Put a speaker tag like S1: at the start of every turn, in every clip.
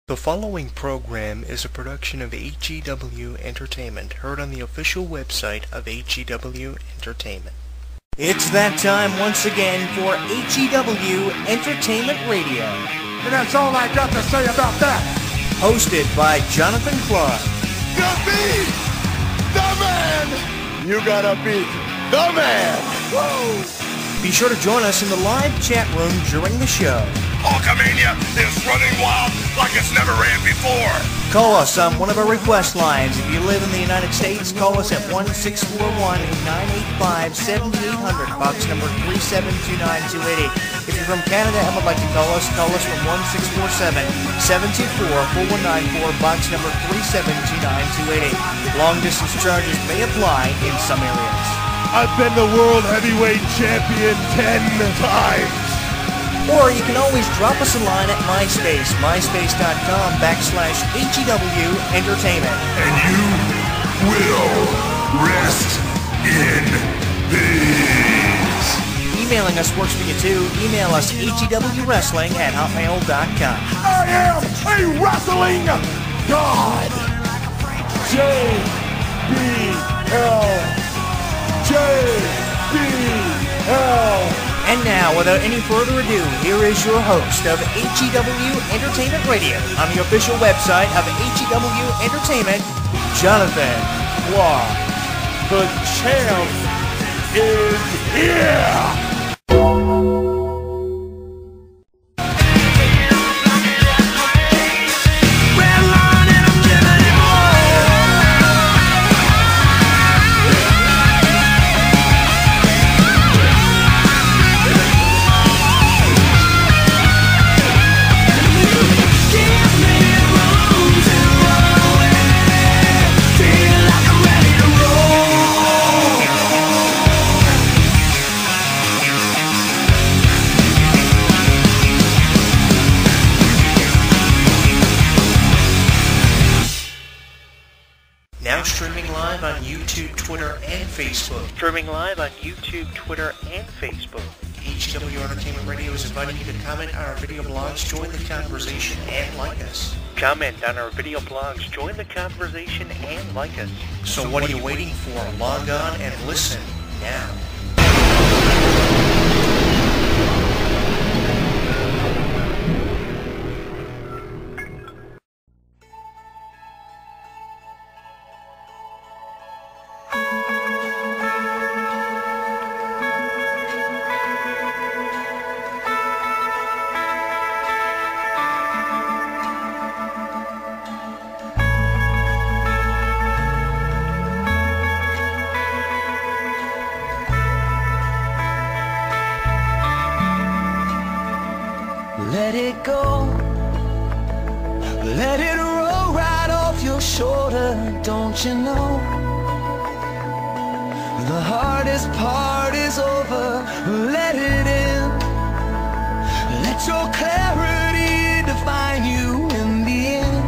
S1: The following program is a production of HEW Entertainment, heard on the official website of HEW Entertainment. It's that time once again for HEW Entertainment Radio.
S2: And that's all I got to say about that.
S1: Hosted by Jonathan Clarke.
S2: You beat the man! You gotta beat the man! Woo!
S1: Be sure to join us in the live chat room during the show.
S3: Hulkamania is running wild like it's never ran before.
S1: Call us on one of our request lines. If you live in the United States, call us at 1-641-985-7800, box number 3729280. If you're from Canada and would like to call us from 1-647-724-4194, box number 3729280. Long distance charges may apply in some areas.
S2: I've been the World Heavyweight Champion 10 times.
S1: Or you can always drop us a line at MySpace, myspace.com/HEW Entertainment.
S3: And you will rest in peace.
S1: Emailing us works for you too. Email us hewwrestling@hotmail.com.
S2: I am a wrestling god. JBL.
S1: And now, without any further ado, here is your host of HEW Entertainment Radio on the official website of HEW Entertainment, Jonathan Clarke.
S2: The champ is here.
S1: Now streaming live on YouTube, Twitter, and Facebook. Streaming live on YouTube, Twitter, and Facebook. HEW Entertainment Radio is inviting you to comment on our video blogs, join the conversation, and like us. Comment on our video blogs, join the conversation, and like us. So what are you waiting for? Log on and listen now.
S4: Let it go, let it roll right off your shoulder, don't you know? The hardest part is over, let it in. Let your clarity define you in the end.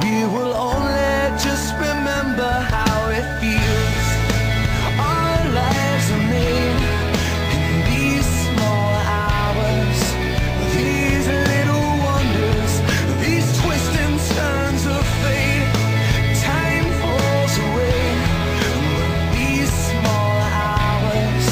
S4: We will only just remember how it feels. Our lives are made in these small hours, these little wonders, these twists and turns of fate. Time falls away, but these small hours,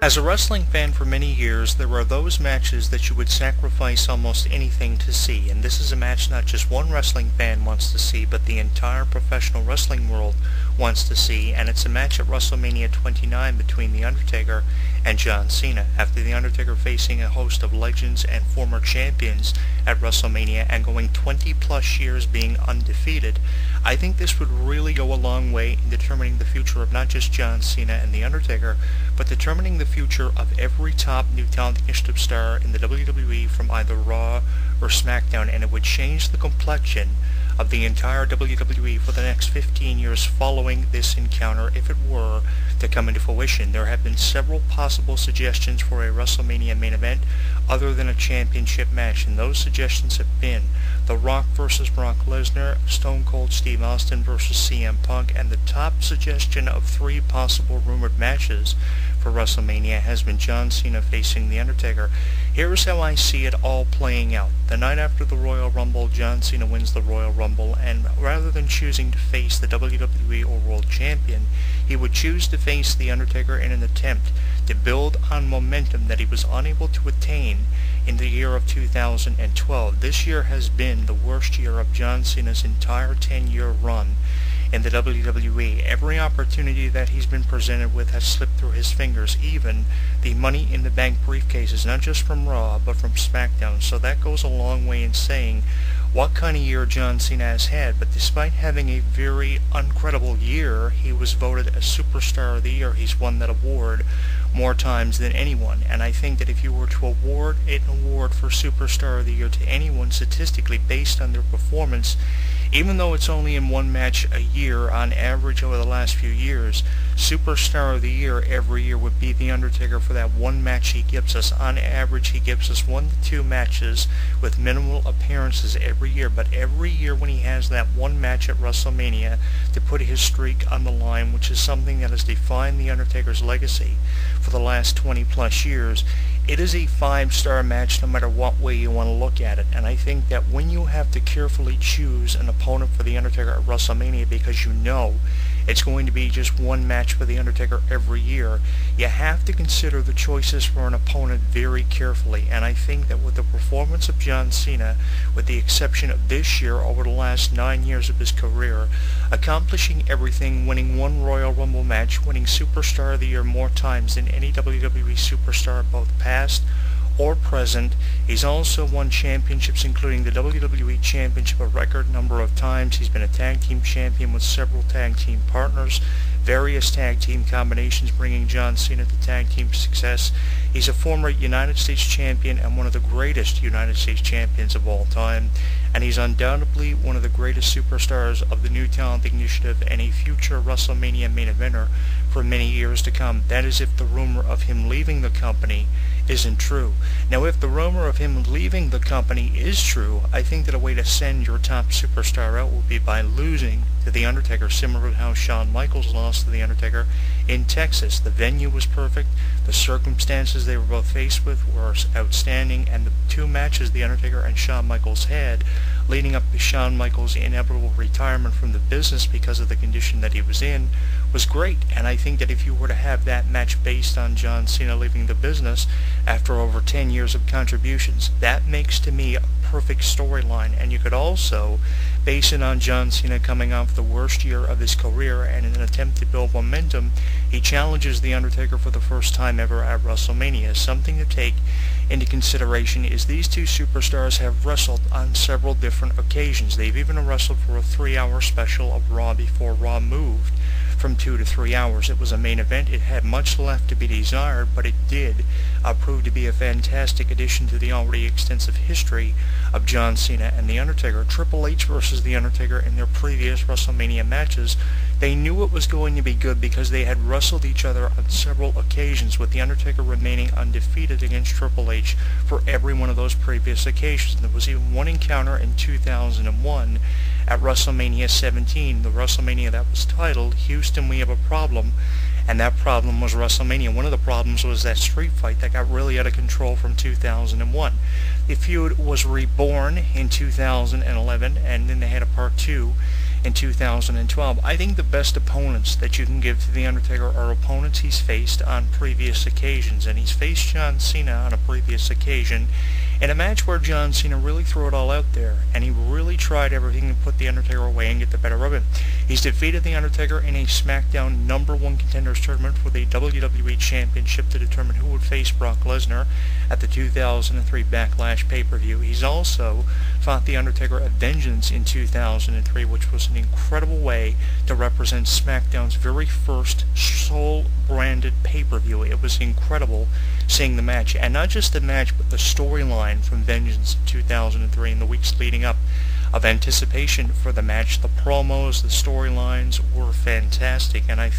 S1: As a wrestling fan for many years, there are those matches that you would sacrifice almost anything to see, and this is a match not just one wrestling fan wants to see, but the entire professional wrestling world wants to see, and it's a match at WrestleMania 29 between The Undertaker and John Cena. After The Undertaker facing a host of legends and former champions at WrestleMania and going 20 plus years being undefeated, I think this would really go a long way in determining the future of not just John Cena and The Undertaker, but determining the future of every top new talent initiative star in the WWE from either Raw or SmackDown, and it would change the complexion of the entire WWE for the next 15 years following this encounter if it were to come into fruition. There have been several possible suggestions for a WrestleMania main event other than a championship match, and those suggestions have been The Rock versus Brock Lesnar, Stone Cold Steve Austin versus CM Punk, and the top suggestion of 3 possible rumored matches for WrestleMania has been John Cena facing The Undertaker. Here's how I see it all playing out. The night after the Royal Rumble, John Cena wins the Royal Rumble, and rather than choosing to face the WWE or World Champion, he would choose to face The Undertaker in an attempt to build on momentum that he was unable to attain in the year of 2012. This year has been the worst year of John Cena's entire 10-year run in the WWE. Every opportunity that he's been presented with has slipped through his fingers, even the Money in the Bank briefcases, not just from Raw, but from SmackDown. So that goes a long way in saying what kind of year John Cena has had. But despite having a very uncredible year, he was voted a Superstar of the Year. He's won that award more times than anyone, and I think that if you were to award an award for Superstar of the Year to anyone statistically based on their performance, even though it's only in one match a year on average over the last few years, Superstar of the Year every year would be The Undertaker for that one match he gives us. On average, he gives us 1 to 2 matches with minimal appearances every year, but every year when he has that one match at WrestleMania to put his streak on the line, which is something that has defined The Undertaker's legacy for the last 20 plus years, it is a 5-star match no matter what way you want to look at it. And I think that when you have to carefully choose an opponent for The Undertaker at WrestleMania because you know it's going to be just one match for The Undertaker every year, you have to consider the choices for an opponent very carefully. And I think that with the performance of John Cena, with the exception of this year, over the last 9 years of his career, accomplishing everything, winning 1 Royal Rumble match, winning Superstar of the Year more times than any WWE superstar, both past or present. He's also won championships, including the WWE Championship a record number of times. He's been a tag team champion with several tag team partners, various tag team combinations bringing John Cena to tag team success. He's a former United States champion and one of the greatest United States champions of all time, and he's undoubtedly one of the greatest superstars of the New Talent Initiative and a future WrestleMania main eventer for many years to come. That is if the rumor of him leaving the company isn't true. Now, if the rumor of him leaving the company is true, I think that a way to send your top superstar out would be by losing to The Undertaker, similar to how Shawn Michaels lost to The Undertaker in Texas. The venue was perfect, the circumstances they were both faced with were outstanding, and the 2 matches The Undertaker and Shawn Michaels had leading up to Shawn Michaels' inevitable retirement from the business because of the condition that he was in was great. And I think that if you were to have that match based on John Cena leaving the business after over 10 years of contributions, that makes to me a perfect storyline. And you could also base it on John Cena coming off the worst year of his career, and in an attempt to build momentum, he challenges The Undertaker for the first time ever at WrestleMania. Something to take into consideration is these 2 superstars have wrestled on several different occasions. They've even wrestled for a 3-hour special of Raw before Raw moved from 2 to 3 hours. It was a main event. It had much left to be desired, but it did prove to be a fantastic addition to the already extensive history of John Cena and The Undertaker. Triple H versus The Undertaker in their previous WrestleMania matches, they knew it was going to be good because they had wrestled each other on several occasions, with The Undertaker remaining undefeated against Triple H for every one of those previous occasions. There was even one encounter in 2001 at WrestleMania 17, the WrestleMania that was titled Houston, We Have a Problem, and that problem was WrestleMania. One of the problems was that street fight that got really out of control from 2001. The feud was reborn in 2011, and then they had a part 2 in 2012. I think the best opponents that you can give to The Undertaker are opponents he's faced on previous occasions, and he's faced John Cena on a previous occasion in a match where John Cena really threw it all out there, and he really tried everything to put The Undertaker away and get the better of him. He's defeated The Undertaker in a SmackDown #1 Contenders Tournament for the WWE Championship to determine who would face Brock Lesnar at the 2003 Backlash pay-per-view. He's also fought The Undertaker at Vengeance in 2003, which was an incredible way to represent SmackDown's very first soul-branded pay-per-view. It was incredible seeing the match, and not just the match, but the storyline from Vengeance in 2003 and the weeks leading up of anticipation for the match. The promos, the storylines were fantastic, and I